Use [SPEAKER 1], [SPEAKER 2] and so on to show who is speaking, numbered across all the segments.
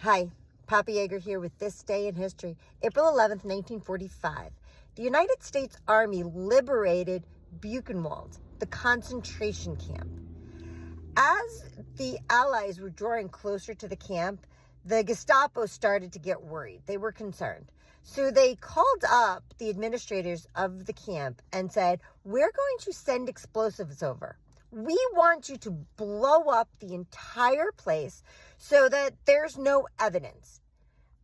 [SPEAKER 1] Hi, Papa Yeager here with This Day in History, April 11th, 1945. The United States Army liberated Buchenwald, the concentration camp. As the Allies were drawing closer to the camp, the Gestapo started to get worried. They were concerned. So they called up the administrators of the camp and said, "We're going to send explosives over. We want you to blow up the entire place so that there's no evidence.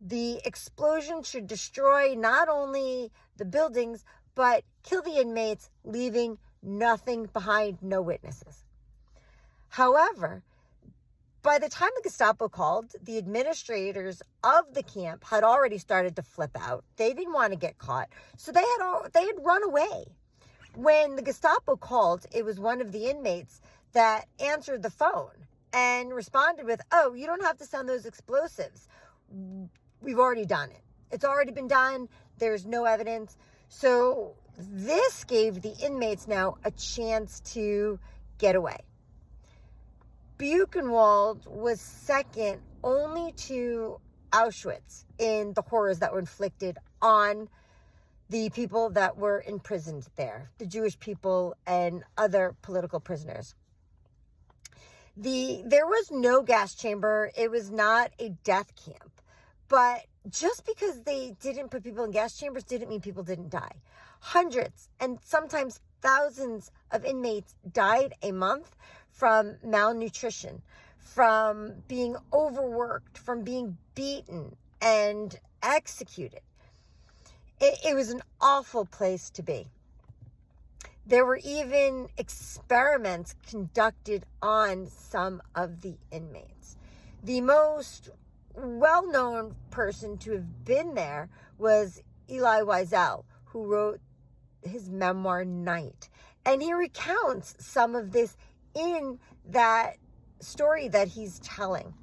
[SPEAKER 1] The explosion should destroy not only the buildings, but kill the inmates, leaving nothing behind, no witnesses." However, by the time the Gestapo called, the administrators of the camp had already started to flip out. They didn't want to get caught, so they had run away. When the Gestapo called, it was one of the inmates that answered the phone and responded with, "Oh, you don't have to send those explosives. We've already done it. It's already been done. There's no evidence." So this gave the inmates now a chance to get away. Buchenwald was second only to Auschwitz in the horrors that were inflicted on the people that were imprisoned there, the Jewish people and other political prisoners. There was no gas chamber. It was not a death camp. But just because they didn't put people in gas chambers didn't mean people didn't die. Hundreds and sometimes thousands of inmates died a month from malnutrition, from being overworked, from being beaten and executed. It was an awful place to be. There were even experiments conducted on some of the inmates. The most well-known person to have been there was Elie Wiesel, who wrote his memoir, Night. And he recounts some of this in that story that he's telling.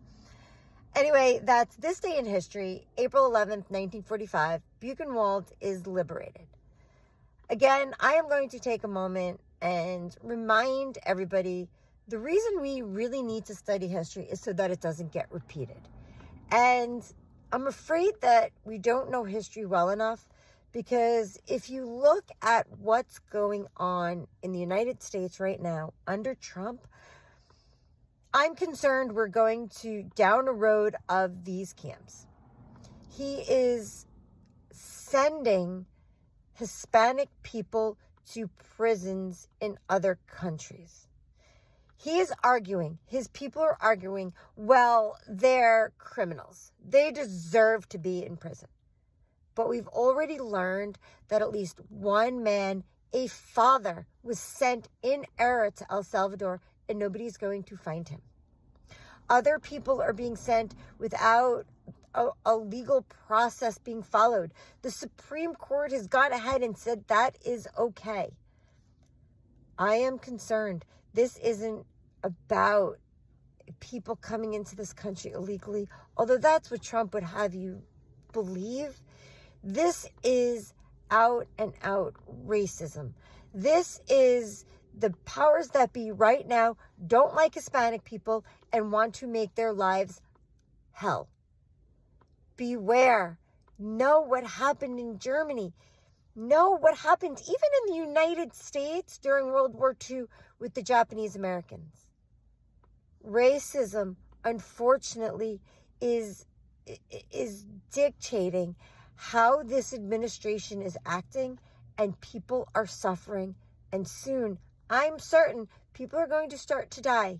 [SPEAKER 1] Anyway, that's This Day in History, April 11th, 1945. Buchenwald is liberated. Again, I am going to take a moment and remind everybody the reason we really need to study history is so that it doesn't get repeated. And I'm afraid that we don't know history well enough, because if you look at what's going on in the United States right now under Trump, I'm concerned we're going down a road of these camps. He is sending Hispanic people to prisons in other countries. He is arguing, his people are arguing, well, they're criminals. They deserve to be in prison. But we've already learned that at least one man, a father, was sent in error to El Salvador, and nobody's going to find him. Other people are being sent without a legal process being followed. The Supreme Court has gone ahead and said that is okay. I am concerned. This isn't about people coming into this country illegally, although that's what Trump would have you believe. This is out and out racism. This is the powers that be right now don't like Hispanic people and want to make their lives hell. Beware. Know what happened in Germany. Know what happened even in the United States during World War II with the Japanese Americans. Racism, unfortunately, is dictating how this administration is acting, and people are suffering. And soon, I'm certain, people are going to start to die.